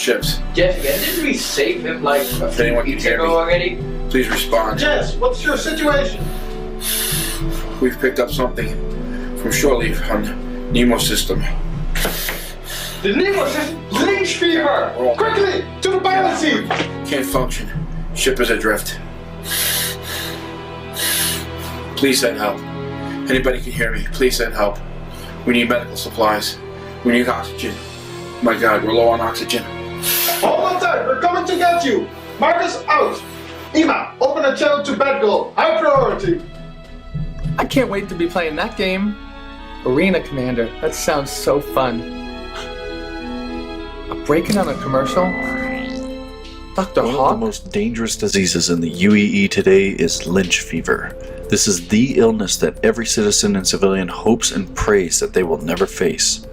ships. Yes, again, didn't we save him like a few anyone can weeks hear ago me, already? please respond. Yes, what's your situation? We've picked up something from shore leave on Nemo system. The Nemo system, lynch fever! We're all- Quickly, to the pilot seat! Can't function. Ship is adrift. Please send help. Anybody can hear me. Please send help. We need medical supplies. We need oxygen. My God, we're low on oxygen. Hold on tight, we're coming to get you! Marcus out! Ima, open a channel to Batgirl. High priority! I can't wait to be playing that game. Arena Commander, that sounds so fun. A break-in on a commercial? Dr. One of Hawk? the most dangerous diseases in the UEE today is lynch fever. This is the illness that every citizen and civilian hopes and prays that they will never face.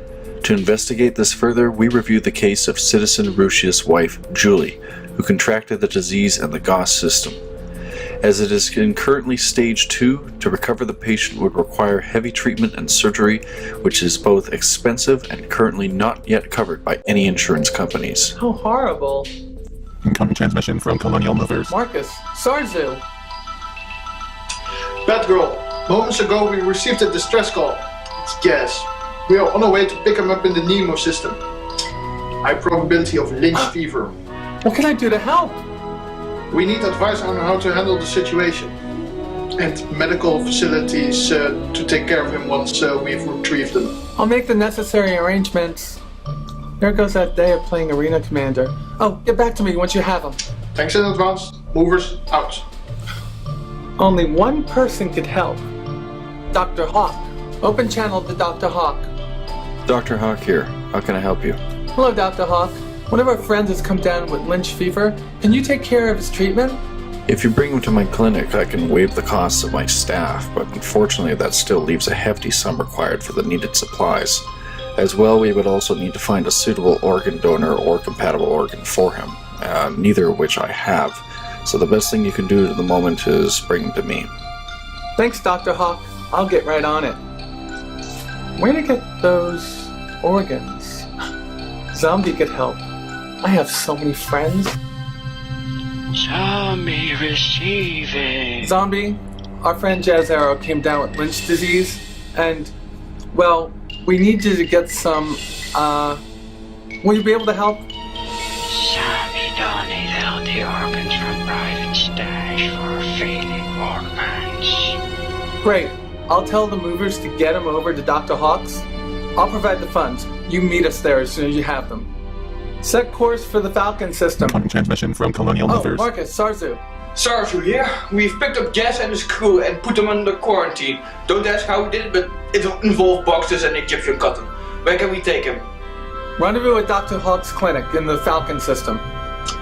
To investigate this further, we reviewed the case of citizen Ruscia's wife, Julie, who contracted the disease in the GOS system. As it is in currently stage 2, to recover the patient would require heavy treatment and surgery, which is both expensive and currently not yet covered by any insurance companies. How horrible. Incoming transmission from Colonial Movers. Marcus, Sarzu. Batgirl, moments ago we received a distress call. It's gas. We are on our way to pick him up in the Nemo system. High probability of lynch fever. What can I do to help? We need advice on how to handle the situation. And medical facilities to take care of him once we've retrieved them. I'll make the necessary arrangements. There goes that day of playing Arena Commander. Oh, get back to me once you have them. Thanks in advance. Movers out. Only one person could help. Dr. Hawk. Open channel to Dr. Hawk. Dr. Hawk here. How can I help you? Hello, Dr. Hawk. One of our friends has come down with lynch fever. Can you take care of his treatment? If you bring him to my clinic, I can waive the costs of my staff, but unfortunately that still leaves a hefty sum required for the needed supplies. As well, we would also need to find a suitable organ donor or compatible organ for him, neither of which I have. So the best thing you can do at the moment is bring him to me. Thanks, Dr. Hawk. I'll get right on it. Where to get those organs? Zombie could help. I have so many friends. Zombie receiving. Zombie, our friend Jazz Arrow came down with lynch disease, and, well, we need you to get some, will you be able to help? Zombie donate out the organs from private stash for failing organs. Great. I'll tell the movers to get him over to Dr. Hawk's. I'll provide the funds. You meet us there as soon as you have them. Set course for the Falcon system. Incoming transmission from Colonial Oh, Movers. Marcus, Sarzu. Sarzu here. We've picked up Jess and his crew and put them under quarantine. Don't ask how we did it, but it involved boxes and Egyptian cotton. Where can we take him? Rendezvous at Dr. Hawk's clinic in the Falcon system.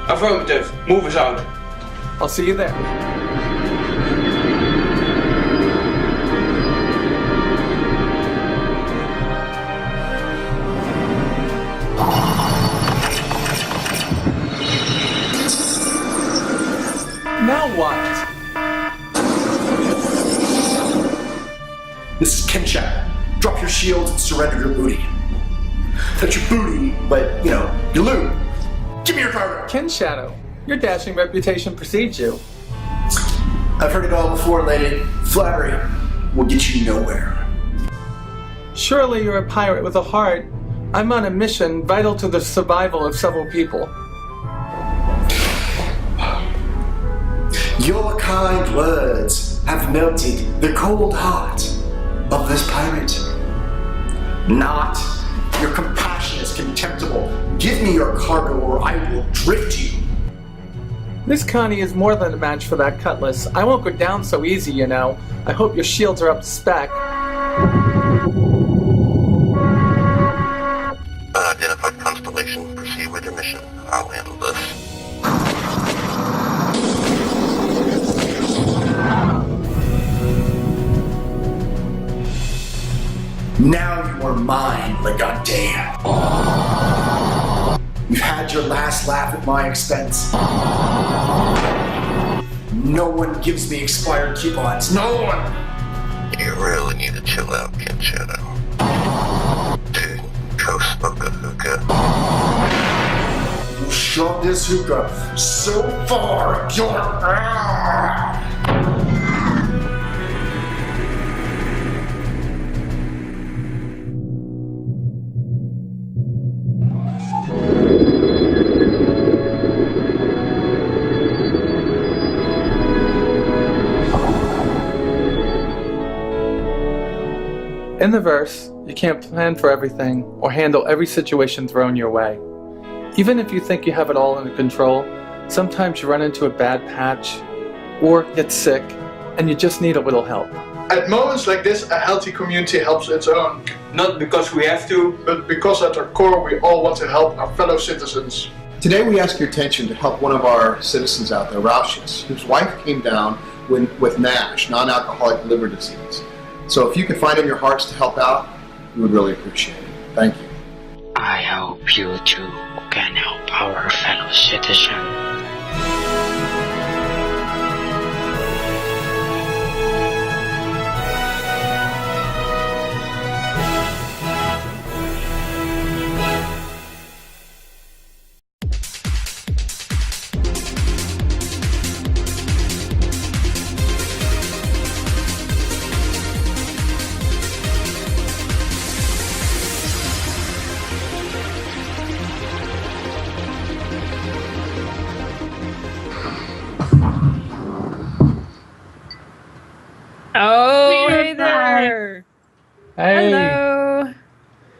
Affirmative. Move us out. I'll see you there. Now what? This is Kensha. Drop your shields and surrender your booty. That's your booty, but, your loot. Give me your cargo. Ken Shadow, your dashing reputation precedes you. I've heard it all before, lady. Flattery will get you nowhere. Surely you're a pirate with a heart. I'm on a mission vital to the survival of several people. Your kind words have melted the cold heart of this pirate. Not. Your compassion is contemptible. Give me your cargo or I will drift you. This Connie is more than a match for that cutlass. I won't go down so easy, you know. I hope your shields are up to spec. Unidentified constellation. Proceed with your mission. I'll handle this. Now you are mine, the goddamn. You've had your last laugh at my expense. No one gives me expired coupons. No one! You really need to chill out, Ken Shadow. Dude, go smoke a hookah. shove this hookah so far up your In the verse, you can't plan for everything or handle every situation thrown your way. Even if you think you have it all under control, sometimes you run into a bad patch or get sick and you just need a little help. At moments like this, a healthy community helps its own. Not because we have to, But because at our core we all want to help our fellow citizens. Today we ask your attention to help one of our citizens out there, Roushus, whose wife came down with NASH, non-alcoholic liver disease. So if you could find in your hearts to help out, we would really appreciate it. Thank you. I hope you too can help our fellow citizen. Oh, hey there! Hey! Hello!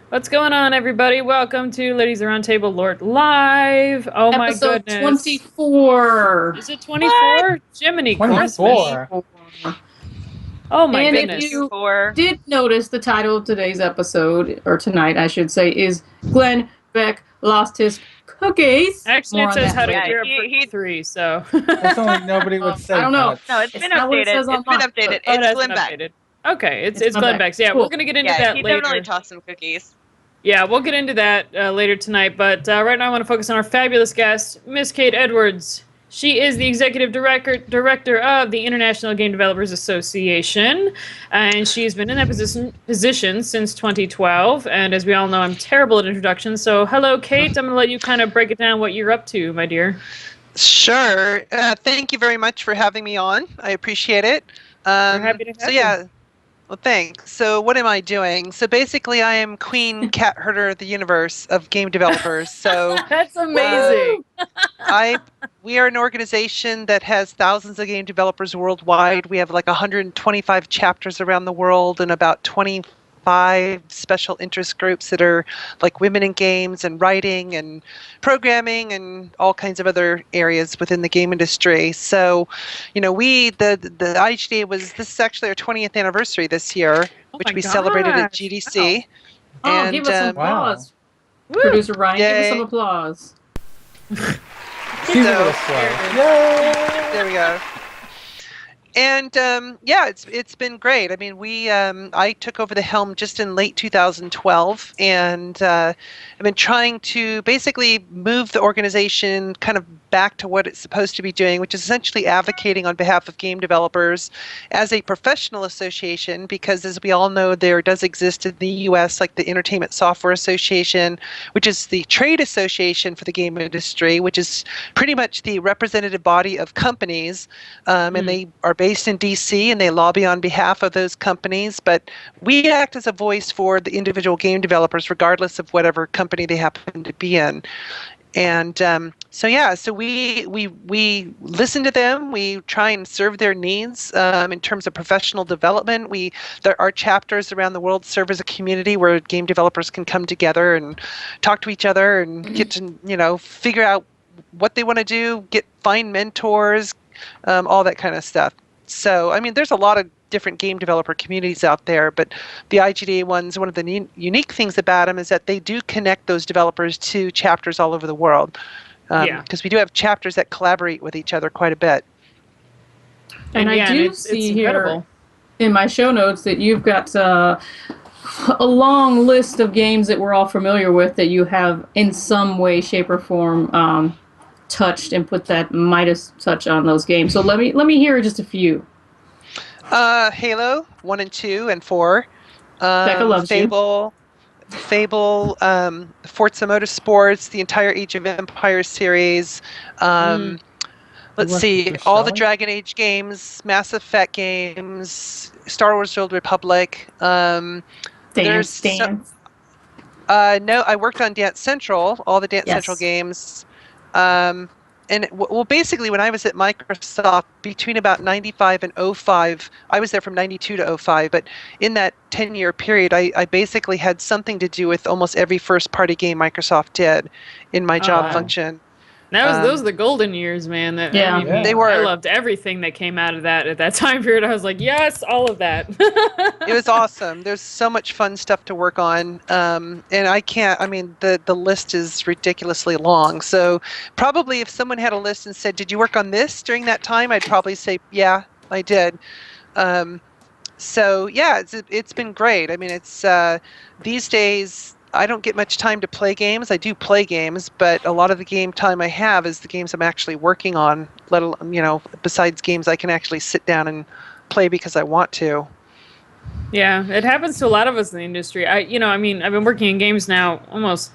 What's going on, everybody? Welcome to Ladies Around Table LORT Live. Oh my Episode goodness. 24. Is it 24? Jiminy 24. Christmas. Oh my And goodness. if you did notice, the title of today's episode, or tonight I should say, is Glenn Beck Lost His Cookies. Actually, More it on says that how to later. gear up for 3, so. That's only nobody would say I don't know. that. No, it's been not what it updated. says on It's been mine, updated. but- Oh, it It's has Glenn been Beck. updated. Okay, it's It's Glenn Beck. Beck's. Yeah, Cool. we're going to get into Yeah, that he later. definitely tossed some cookies. Yeah, we'll get into that later tonight, but right now I want to focus on our fabulous guest, Miss Kate Edwards. She is the executive director of the International Game Developers Association, and she's been in that position since 2012. And as we all know, I'm terrible at introductions. So, hello, Kate. I'm going to let you kind of break it down what you're up to, my dear. Sure. Thank you very much for having me on. I appreciate it. We're happy to have you. Yeah. Well, thanks. So what am I doing? So basically, I am Queen Cat Herder of the universe of game developers. So That's amazing. we are an organization that has thousands of game developers worldwide. We have like 125 chapters around the world and about 25 special interest groups that are like women in games and writing and programming and all kinds of other areas within the game industry. So, you know, the IGDA this is actually our 20th anniversary this year, which we celebrated at GDC. Oh, And, give us some applause. Woo. Producer Ryan, give us Yay. some applause. She's a little slow. Yay! There we go. And yeah, it's been great. I mean, I took over the helm just in late 2012, and I've been trying to basically move the organization kind of back to what it's supposed to be doing, which is essentially advocating on behalf of game developers as a professional association, because as we all know, there does exist in the US like the Entertainment Software Association, which is the trade association for the game industry, which is pretty much the representative body of companies, and they are based in DC and they lobby on behalf of those companies, but we act as a voice for the individual game developers regardless of whatever company they happen to be in. And so we listen to them. We try and serve their needs in terms of professional development. Our chapters around the world serve as a community where game developers can come together and talk to each other and get to figure out what they want to do, find mentors, all that kind of stuff. So I mean, there's a lot of different game developer communities out there, but the IGDA ones, one of the unique things about them is that they do connect those developers to chapters all over the world. Because we do have chapters that collaborate with each other quite a bit. And I do see here in my show notes that you've got a long list of games that we're all familiar with that you have in some way, shape, or form touched and put that Midas touch on those games. So let me hear just a few. Halo 1 and 2 and 4. Becca loves Fable. Fable, Forza Motorsports, the entire Age of Empires series. Let's see, all the Dragon Age games, Mass Effect games, Star Wars: The Old Republic. Dance. No, I worked on Dance Central, all the Dance Central games. Basically, when I was at Microsoft, between about 95 and 05, I was there from 92 to 05, but in that 10-year period, I basically had something to do with almost every first-party game Microsoft did in my job function. Those were the golden years, man. They were. I loved everything that came out of that at that time period. I was like, yes, all of that. It was awesome. There's so much fun stuff to work on, and the list is ridiculously long. So probably if someone had a list and said, "Did you work on this during that time?" I'd probably say, "Yeah, I did." So yeah, it's been great. I mean, it's these days. I don't get much time to play games. I do play games, but a lot of the game time I have is the games I'm actually working on, besides games I can actually sit down and play because I want to. Yeah, it happens to a lot of us in the industry. I've been working in games now almost,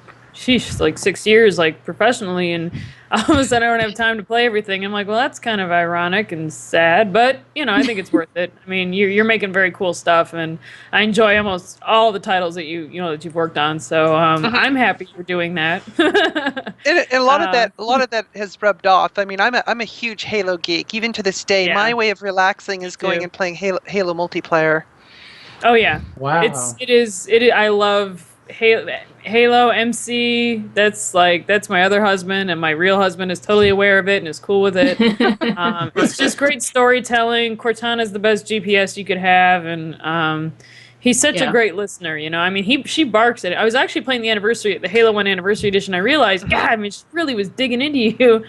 like 6 years, like professionally, and all of a sudden I don't have time to play everything. I'm like, well, that's kind of ironic and sad, but I think it's worth it. I mean, you're making very cool stuff, and I enjoy almost all the titles that that you've worked on. So I'm happy you're doing that. And a lot of that has rubbed off. I mean, I'm a huge Halo geek. Even to this day, my way of relaxing is going and playing Halo multiplayer. Oh yeah, wow! It is. I love Halo MC. That's my other husband, and my real husband is totally aware of it and is cool with it. It's just great storytelling. Cortana's the best GPS you could have, and he's such a great listener. I mean, she barks at it. I was actually playing the Halo 1 Anniversary Edition. I realized, God, I mean, she really was digging into you,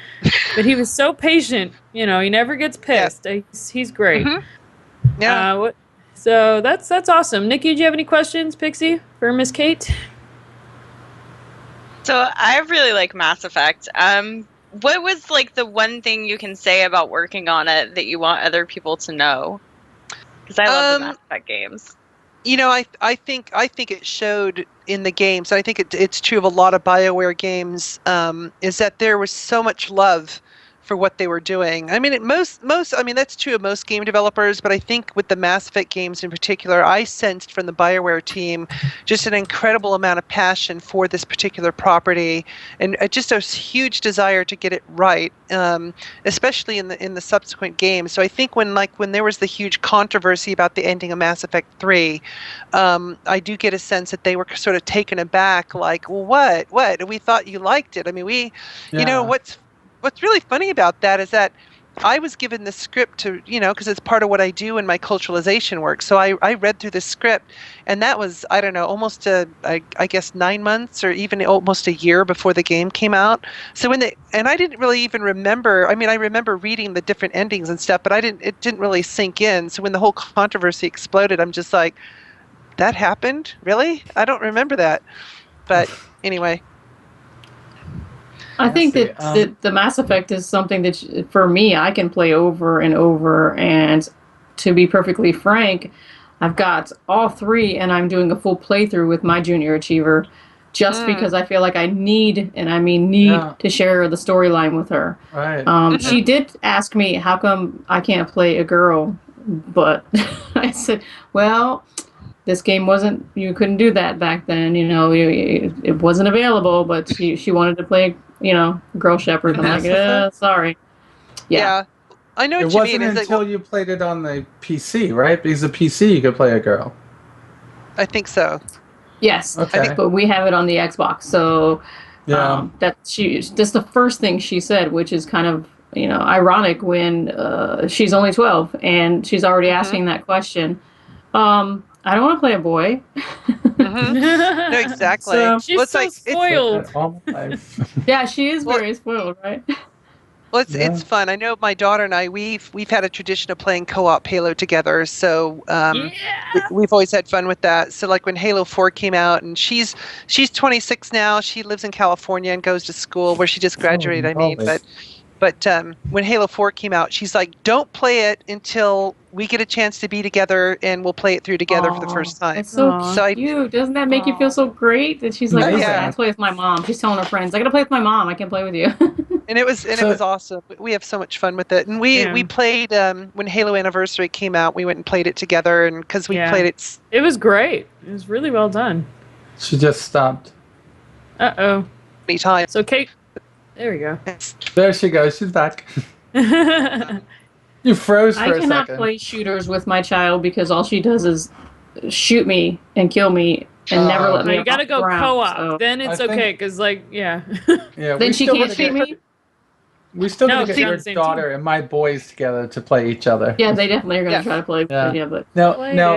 but he was so patient. He never gets pissed. Yeah. He's great. Mm-hmm. Yeah. So that's awesome. Nikki, do you have any questions, Pixie, for Miss Kate? So I really like Mass Effect. What was the one thing you can say about working on it that you want other people to know? Because I love the Mass Effect games. I think it showed in the games. I think it's true of a lot of BioWare games. Is that there was so much love for what they were doing. I mean, that's true of most game developers, but I think with the Mass Effect games in particular, I sensed from the BioWare team just an incredible amount of passion for this particular property, and just a huge desire to get it right, especially in the subsequent games. So I think when there was the huge controversy about the ending of Mass Effect 3, I do get a sense that they were sort of taken aback, like, well, what? We thought you liked it. I mean, What's really funny about that is that I was given the script to, because it's part of what I do in my culturalization work. So I read through the script, and that was, I don't know, almost I guess 9 months or even almost a year before the game came out. So and I didn't really even remember. I mean, I remember reading the different endings and stuff, but it didn't really sink in. So when the whole controversy exploded, I'm just like, that happened? Really? I don't remember that. But anyway. I think that the Mass Effect is something that, for me, I can play over and over. And to be perfectly frank, I've got all 3, and I'm doing a full playthrough with my junior achiever, just because I feel like I need to share the storyline with her. Right. She did ask me how come I can't play a girl, but I said, well, this game you couldn't do that back then. It wasn't available, but she wanted to play, Girl Shepherd. I'm like, sorry. Yeah. I know what you mean. It wasn't until you played it on the PC, right? Because the PC you could play a girl. I think so. Yes. Okay. But we have it on the Xbox, so that's the first thing she said, which is kind of ironic when she's only 12 and she's already asking that question. I don't want to play a boy. No, exactly. So, she's so spoiled. Yeah, she is very spoiled, right? Well, it's fun. I know my daughter and I, we've had a tradition of playing co-op Halo together, so we've always had fun with that. So like when Halo 4 came out, and she's 26 now, she lives in California and goes to school where she just graduated. But But when Halo 4 came out, she's like, don't play it until we get a chance to be together and we'll play it through together for the first time. It's so cute. Doesn't that make you feel so great? That she's like, I gotta play with my mom. She's telling her friends, I gotta play with my mom. I can play with you. And it was awesome. We have so much fun with it. And we played when Halo Anniversary came out. We went and played it together, and because we played it, it was great. It was really well done. She just stopped. Uh-oh. Many times. So Kate, there we go. There she goes. She's back. You froze for a second. I cannot play shooters with my child because all she does is shoot me and kill me and never let me. You gotta go co-op. So. Then it's okay, because Yeah. Then she can't shoot me. We still gotta get your daughter and my boys together to play each other. Yeah, they definitely are gonna try to play. But now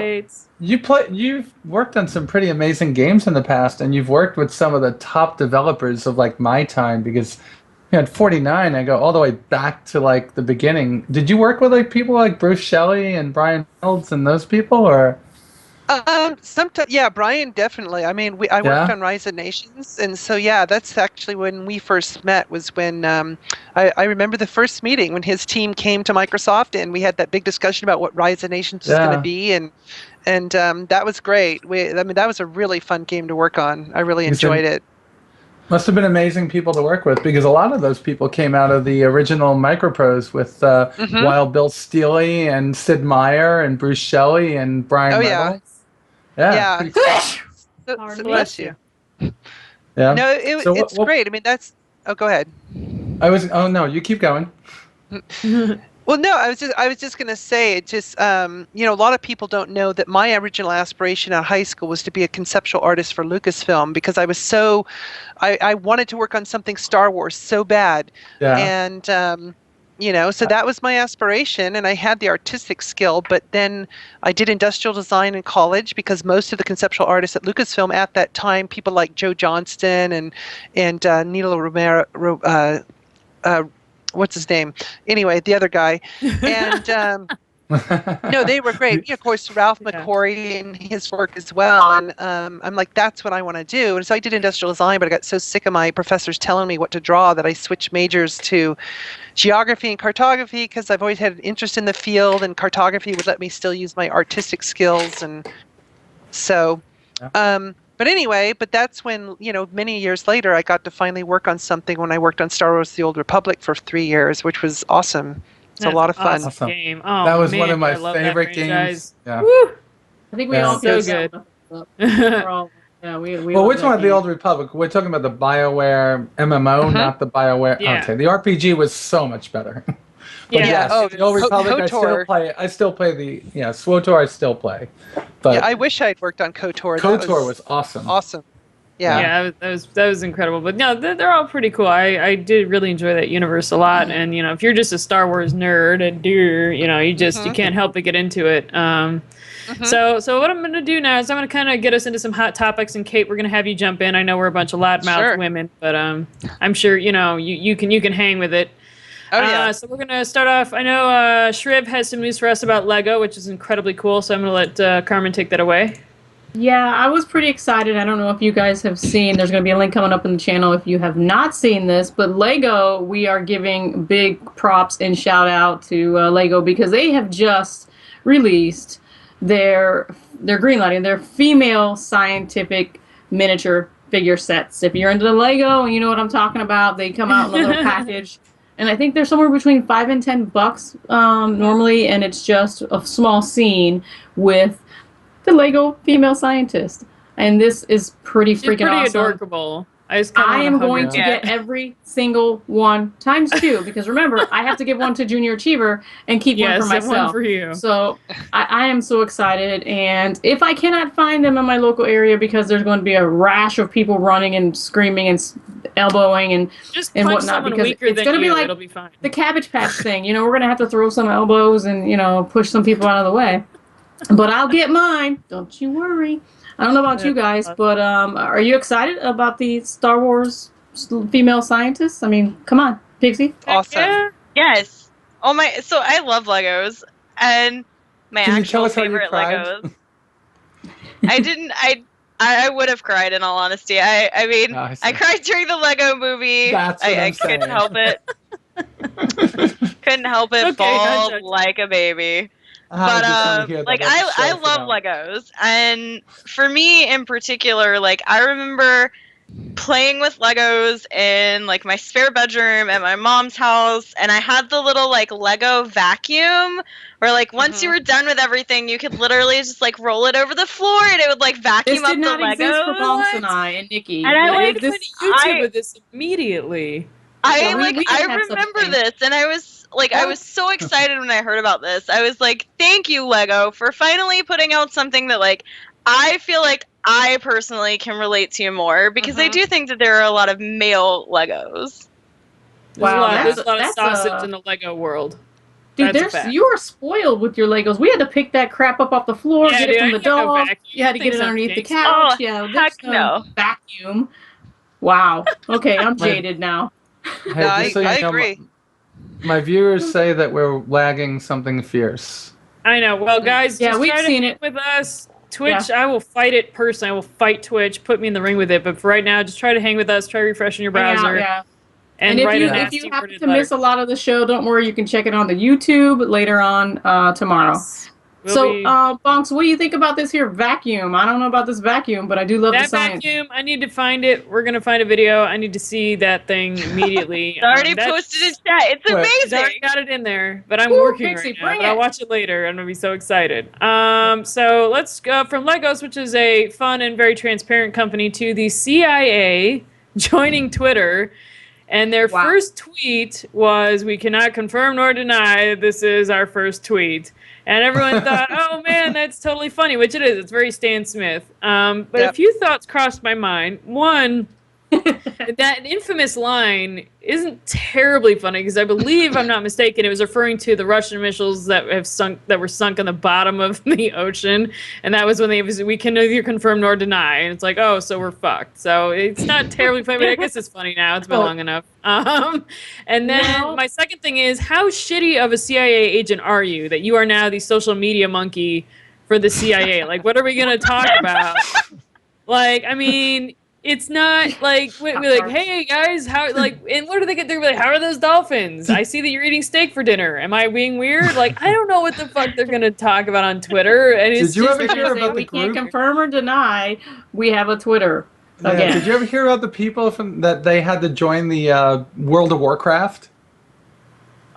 you've worked on some pretty amazing games in the past, and you've worked with some of the top developers of like my time, because you had 49. I go all the way back to like the beginning. Did you work with like people like Bruce Shelley and Brian Reynolds and those people, or? Sometimes, yeah, Brian definitely. I mean, I worked on Rise of Nations, and so that's actually when we first met. Was when I remember the first meeting when his team came to Microsoft, and we had that big discussion about what Rise of Nations was going to be, and that was great. That was a really fun game to work on. I really enjoyed it. Must have been amazing people to work with, because a lot of those people came out of the original Microprose with Wild Bill Steely and Sid Meier and Bruce Shelley and Brian Reynolds. Yeah. Bless you. Yeah. No, it's great. I mean, that's. Oh, go ahead. Oh no, you keep going. Well, no, I was just going to say, it just, a lot of people don't know that my original aspiration at high school was to be a conceptual artist for Lucasfilm, because I was I wanted to work on something Star Wars so bad. Yeah. And, so that was my aspiration, and I had the artistic skill, but then I did industrial design in college, because most of the conceptual artists at Lucasfilm at that time, people like Joe Johnston and Nilo Romero, what's his name? Anyway, the other guy. And no, they were great. Of course, Ralph McQuarrie and his work as well. And I'm like, that's what I want to do. And so I did industrial design, but I got so sick of my professors telling me what to draw that I switched majors to geography and cartography, because I've always had an interest in the field, and cartography would let me still use my artistic skills. And so... But anyway, that's when, many years later, I got to finally work on something when I worked on Star Wars The Old Republic for 3 years, which was awesome. It's a lot of fun. Awesome. Game. Oh, that was one of my favorite games. Yeah. Woo! I think we all so good. Well, which one of The Old Republic? We're talking about the BioWare MMO, not the BioWare. Yeah. Okay, the RPG was so much better. But yes, The Old Republic, KOTOR. I still play the SWTOR. I still play. But I wish I'd worked on KOTOR. KOTOR was awesome. Awesome. Yeah. That was incredible. But no, they're all pretty cool. I did really enjoy that universe a lot. And if you're just a Star Wars nerd, you can't help but get into it. So what I'm going to do now is I'm going to kind of get us into some hot topics. And Kate, we're going to have you jump in. I know we're a bunch of loudmouth women, but I'm sure you can hang with it. Oh, yeah. So we're going to start off. I know Shriv has some news for us about Lego, which is incredibly cool. So I'm going to let Carmen take that away. Yeah, I was pretty excited. I don't know if you guys have seen. There's going to be a link coming up in the channel if you have not seen this. But Lego, we are giving big props and shout out to Lego, because they have just released their greenlighting, their female scientific miniature figure sets. If you're into the Lego and you know what I'm talking about, they come out in a little package. And I think they're somewhere between $5 and $10 normally, and it's just a small scene with the Lego female scientist. And this is pretty freaking awesome. She's pretty adorable. I am going to get every single one ×2, because remember, I have to give one to Junior Achiever and keep one for myself. One for you. So I am so excited, and if I cannot find them in my local area, because there's going to be a rash of people running and screaming and elbowing and whatnot, because it's going to be like the Cabbage Patch thing. We're going to have to throw some elbows and push some people out of the way. But I'll get mine. Don't you worry. I don't know about you guys, but are you excited about the Star Wars female scientists? I mean, come on, Pixie. Awesome. Yeah. Yes. So I love Legos, and my actual favorite Legos. I would have cried, in all honesty. I cried during the Lego movie. That's what I couldn't help it. Couldn't help it. Okay, Bawled like a baby. But like I love Legos, and for me in particular, like I remember playing with Legos in like my spare bedroom at my mom's house, and I had the little like Lego vacuum where like once you were done with everything, you could literally just like roll it over the floor and it would like vacuum This up did not the Legos. exist for Bonks and I and Nikki. And I went like to YouTube with this immediately. I Yeah, we I didn't have remember something. this, and I was like, I was so excited when I heard about this. I was like, thank you, Lego, for finally putting out something that like I feel like I personally can relate to more, because I do think that there are a lot of male Legos. There's a lot of sausage in the Lego world. Dude, you are spoiled with your Legos. We had to pick that crap up off the floor, Yeah, get it dude, from I the can't go dog. vacuum. You had to get Things it underneath the gangster. couch. Oh, Yeah, heck there's no. vacuum. Wow. Okay, I'm jaded now. Hey, just so you know, agree. My viewers say that we're lagging something fierce. I know. Well, guys, Yeah, just we've try to seen hang it. with us. Twitch, Yeah. I will fight it personally. I will fight Twitch. Put me in the ring with it. But for right now, just try to hang with us. Try refreshing your Hang out, browser. yeah. And if write you a if nasty you happen worded to letter. miss a lot of the show, don't worry. You can check it on the YouTube later on tomorrow. We'll So, be- Bonks, what do you think about this here vacuum? I don't know about this vacuum, but I do love the That science. vacuum, I need to find it. We're going to find a video. I need to see that thing immediately. It's already posted in chat. It's She's amazing. already got it in there, but I'm Woo, working Pixie, right now. bring But I'll it. watch it later. I'm gonna be so excited. So let's go from Legos, which is a fun and very transparent company, to the CIA joining Twitter. And their first tweet was, "We cannot confirm nor deny that this is our first tweet." And everyone thought, "Oh man, that's totally funny," which it is. It's very Stan Smith. But a few thoughts crossed my mind. One, that infamous line isn't terribly funny, because I believe, if I'm not mistaken, it was referring to the Russian missiles that were sunk on the bottom of the ocean, and that was when we can neither confirm nor deny, and it's like, oh, so we're fucked. So it's not terribly funny, but I guess it's funny now. It's been long enough. And then my second thing is, how shitty of a CIA agent are you that you are now the social media monkey for the CIA? Like, what are we gonna talk about? Like, I mean, it's not like we're like, hey guys, how, like, and what do they get? They're like, how are those dolphins? I see that you're eating steak for dinner. Am I being weird? Like, I don't know what the fuck they're gonna talk about on Twitter. And it's Did you just ever hear about We the can't group? confirm or deny. We have a Twitter. Yeah, Again. did you ever hear about the people that they had to join the World of Warcraft?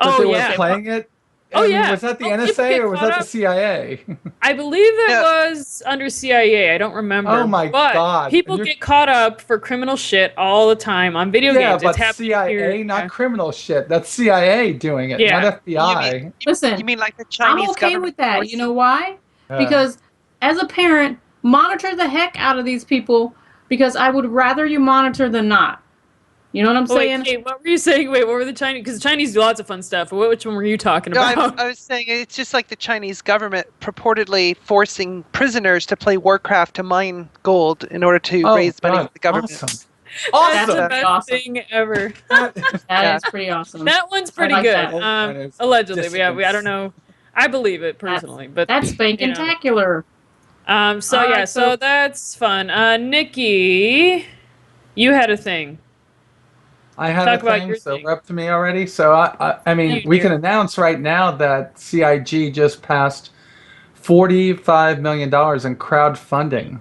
That they were playing it? Oh, And yeah. Was that the Oh, people NSA get or was caught that the up. CIA? I believe that was under CIA. I don't remember. Oh my but God. People get caught up for criminal shit all the time on video Yeah, games. but It's happening CIA, here. not criminal shit. That's CIA doing it, Yeah. not FBI. Listen, You mean like the Chinese I'm okay government with that. forces? You know why? Yeah. Because as a parent, monitor the heck out of these people, because I would rather you monitor than not. You know what I'm saying? Wait, Kate, what were you saying? Wait, what were the Chinese? Because the Chinese do lots of fun stuff. Which one were you talking No, about? I was saying it's just like the Chinese government purportedly forcing prisoners to play Warcraft to mine gold in order to raise money for the government. Awesome. That's the That'd be best awesome. thing ever. That is pretty awesome. That one's pretty like good. that. Allegedly, I don't know. I believe it personally, but That's spankin-tacular. So that's fun. Nikki, you had a thing. I had Talk a about thing, your so we're up to me already. So I mean, we can announce right now that CIG just passed $45 million in crowdfunding.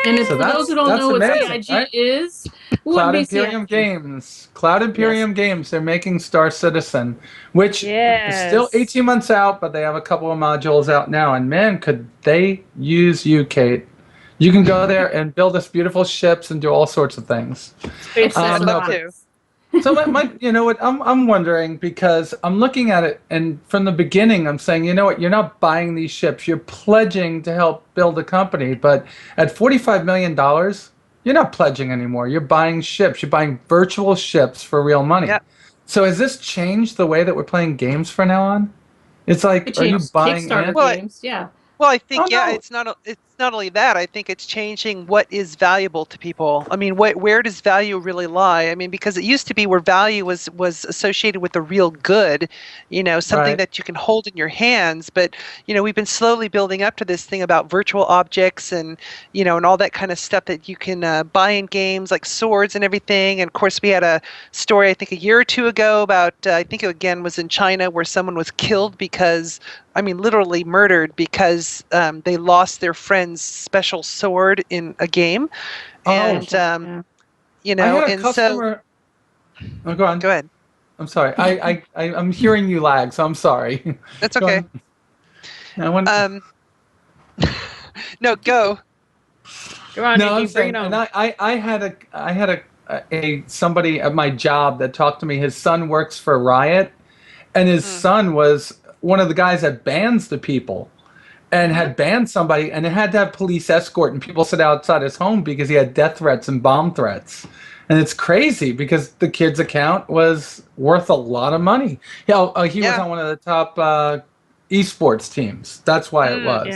And if So for those who don't know what amazing, CIG right? is, what Cloud would be Imperium CIG? Games. Cloud Imperium Games. They're making Star Citizen, which is still 18 months out, but they have a couple of modules out now. And man, could they use you, Kate? You can go there and build us beautiful ships and do all sorts of things. I'd love to. So you know what, I'm wondering, because I'm looking at it, and from the beginning I'm saying, you know what, you're not buying these ships, you're pledging to help build a company, but at $45 million, you're not pledging anymore. You're buying ships. You're buying virtual ships for real money. Yep. So has this changed the way that we're playing games from now on? It's like, are you buying Kickstarter in? games? Yeah. Well, I think Oh, no. it's not. It's it's not only that. I think it's changing what is valuable to people. I mean, where does value really lie? I mean, because it used to be where value was associated with the real good, something that you can hold in your hands. But we've been slowly building up to this thing about virtual objects and and all that kind of stuff that you can buy in games like swords and everything. And of course, we had a story I think a year or two ago about I think it again was in China where someone was killed because. I mean, literally murdered because they lost their friend's special sword in a game, and I had a customer. Oh, go on. Go ahead. I'm sorry. I'm hearing you lag, so I'm sorry. That's okay. No, go. Go on, no, Nikki, I'm saying, and I had a somebody at my job that talked to me. His son works for Riot, and his son was one of the guys that bans the people and had banned somebody and it had to have police escort and people sit outside his home because he had death threats and bomb threats. And it's crazy because the kid's account was worth a lot of money. He was on one of the top esports teams. That's why it was.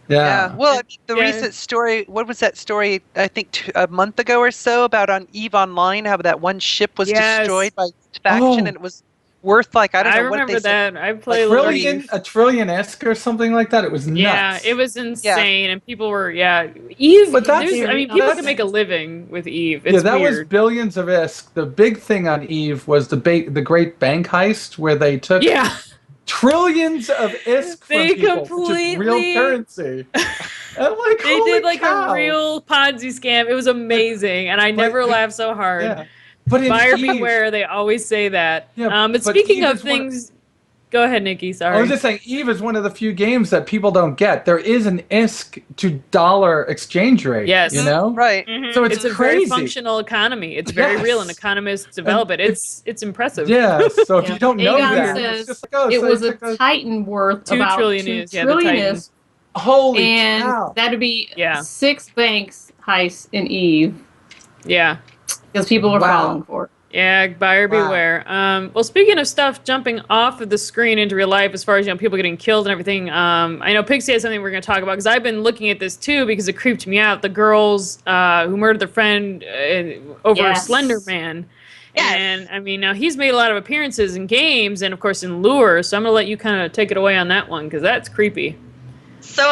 Yeah. Well, I mean, the recent story, what was that story, I think a month ago or so, about on EVE Online, how that one ship was destroyed by faction and it was worth like I don't know what they remember that. I played a trillion-esque or something like that. It was nuts. Yeah, it was insane, and people were Eve. But people can make a living with Eve. It's that weird. was billions of ISK. The big thing on Eve was the great bank heist where they took trillions of ISK from people, which is real currency. I'm like, they did like a real Ponzi scam. It was amazing, and I never laughed so hard. Yeah. But buyer beware, they always say that. But speaking of things, go ahead, Nikki. Sorry. I was just saying, EVE is one of the few games that people don't get. There is an ISK to dollar exchange rate. Yes. Right. Mm-hmm. So it's a very functional economy. It's very real, and economists develop it. It's impressive. Yeah. So if you don't know Aegon that, says it's just it was a Titan worth about 2 trillion. is. Holy and cow! That'd be 6 banks heists in EVE. Yeah. Because people are falling for it. Yeah, buyer beware. Well, speaking of stuff jumping off of the screen into real life, as far as people getting killed and everything, I know Pixie has something we're going to talk about because I've been looking at this too because it creeped me out. The girls who murdered their friend over Slender Man. Yes. And I mean, now he's made a lot of appearances in games and of course in Lure. So I'm going to let you kind of take it away on that one because that's creepy. So,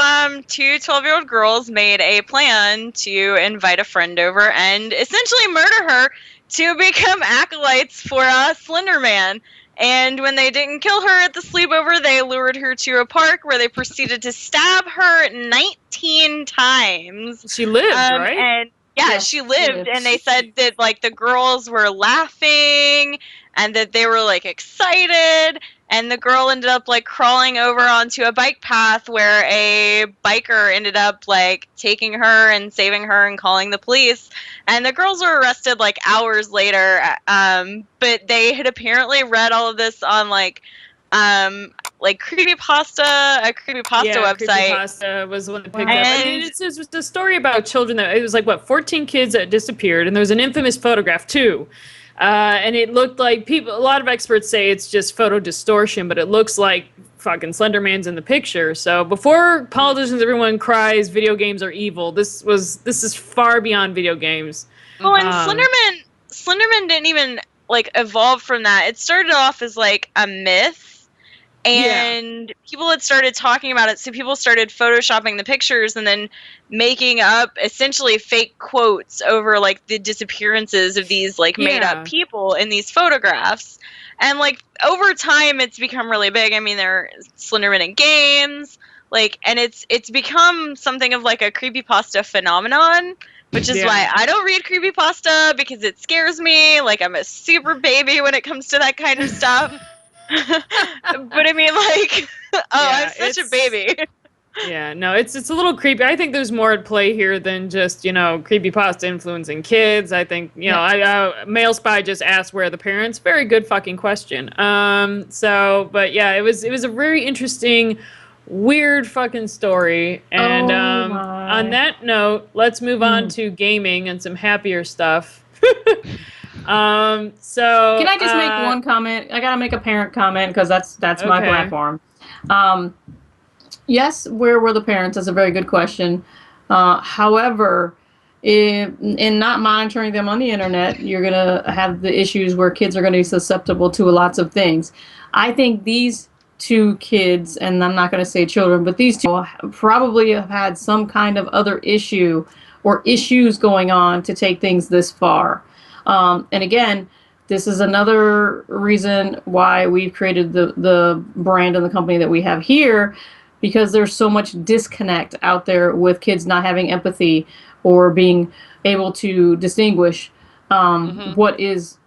2 12-year-old girls made a plan to invite a friend over and essentially murder her to become acolytes for Slender Man. And when they didn't kill her at the sleepover, they lured her to a park where they proceeded to stab her 19 times. She lived, right? And she lived. And they said that, the girls were laughing and that they were, excited. And the girl ended up, crawling over onto a bike path where a biker ended up, taking her and saving her and calling the police. And the girls were arrested, hours later. But they had apparently read all of this on, Creepypasta, a Creepypasta website. Creepypasta was the one that picked up. I mean, it's a story about children that, it was 14 kids that disappeared. And there was an infamous photograph, too. And it looked like a lot of experts say it's just photo distortion, but it looks like fucking Slender Man's in the picture. So before politicians, everyone cries video games are evil. This is far beyond video games. Well, and Slenderman didn't even evolve from that. It started off as a myth. And people had started talking about it, so people started photoshopping the pictures and then making up essentially fake quotes over the disappearances of these made up people in these photographs. And over time it's become really big. I mean, there are Slenderman in games, and it's become something of a creepypasta phenomenon, which is why I don't read creepypasta because it scares me. I'm a super baby when it comes to that kind of stuff. But I mean, I'm such a baby. Yeah, no, it's a little creepy. I think there's more at play here than just, creepypasta influencing kids. I think, Male Spy just asked where are the parents. Very good fucking question. But yeah, it was a very interesting, weird fucking story. And on that note, let's move on to gaming and some happier stuff. So can I just make one comment? I gotta make a parent comment because that's my platform. yes, where were the parents? That's a very good question. However, in not monitoring them on the internet, you're going to have the issues where kids are going to be susceptible to lots of things. I think these two kids, and I'm not going to say children, but these two probably have had some kind of other issue or issues going on to take things this far. And again, this is another reason why we've created the brand and the company that we have here, because there's so much disconnect out there with kids not having empathy or being able to distinguish what is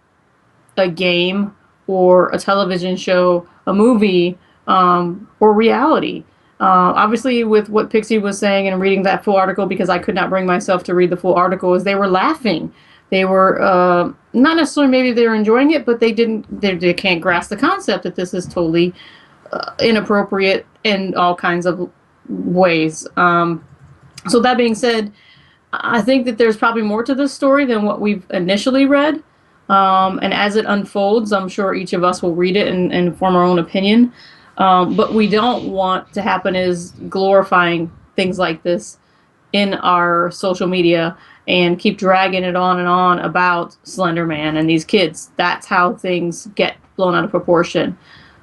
a game or a television show, a movie, or reality. Obviously, with what Pixie was saying and reading that full article, because I could not bring myself to read the full article, is they were laughing. They were not necessarily maybe they were enjoying it, but they can't grasp the concept that this is totally inappropriate in all kinds of ways. So that being said, I think that there's probably more to this story than what we've initially read. And as it unfolds, I'm sure each of us will read it and form our own opinion. But we don't want to happen is glorifying things like this in our social media and keep dragging it on and on about Slender Man and these kids. That's how things get blown out of proportion.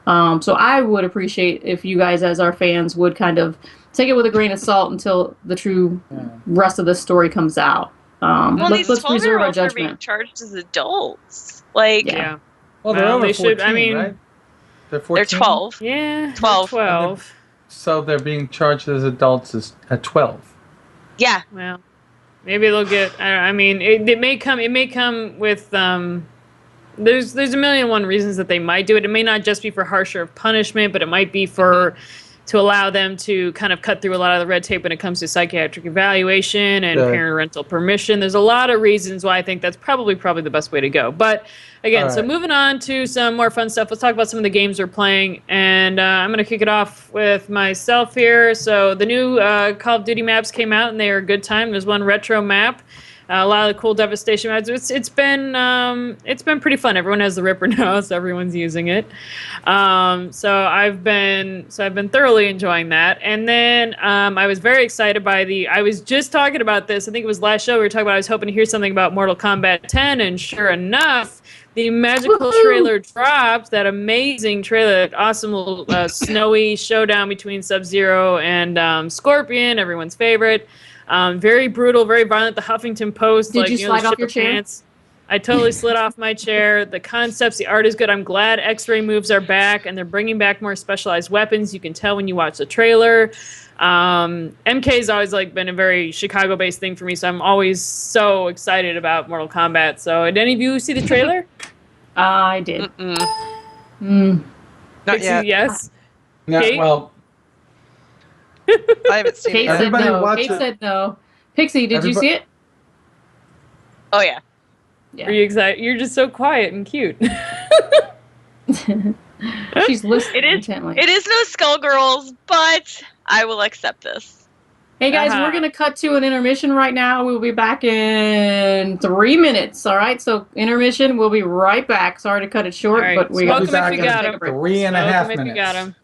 So I would appreciate if you guys as our fans would kind of take it with a grain of salt until the true rest of the story comes out. These 12-year-olds are being charged as adults. Like, yeah. Well, they're over 14, right? They're 14? They're 12. Yeah, 12. So they're being charged as adults at 12. Yeah. Well, maybe they'll get. I mean, it may come. It may come with. There's a million and one reasons that they might do it. It may not just be for harsher punishment, but it might be for to allow them to kind of cut through a lot of the red tape when it comes to psychiatric evaluation and parental permission. There's a lot of reasons why I think that's probably the best way to go. But again, so moving on to some more fun stuff. Let's talk about some of the games we're playing. And I'm going to kick it off with myself here. So the new Call of Duty maps came out, and they are a good time. There's one retro map. A lot of the cool Devastation maps. It's been pretty fun. Everyone has the Ripper now, so everyone's using it. So I've been thoroughly enjoying that. And then I was very excited by I was just talking about this. I think it was last show we were talking about. I was hoping to hear something about Mortal Kombat 10, and sure enough, the magical trailer dropped. That amazing trailer, that awesome little snowy showdown between Sub-Zero and Scorpion, everyone's favorite. Very brutal, very violent. The Huffington Post. Did you slide off your chair? Pants. I totally slid off my chair. The concepts, the art is good. I'm glad X-ray moves are back, and they're bringing back more specialized weapons. You can tell when you watch the trailer. MK's always been a very Chicago-based thing for me, so I'm always so excited about Mortal Kombat. So, did any of you see the trailer? I did. Not yet. Yes. No, Kate? well. I haven't seen Kate it. said no. Kate said no. Pixie, did you see it? Oh, yeah. Are you excited? You're just so quiet and cute. She's listening intently. It is no Skullgirls, but I will accept this. Hey guys, we're going to cut to an intermission right now. We'll be back in 3 minutes. All right, so intermission. We'll be right back. Sorry to cut it short, but we got to be back in 3.5 minutes.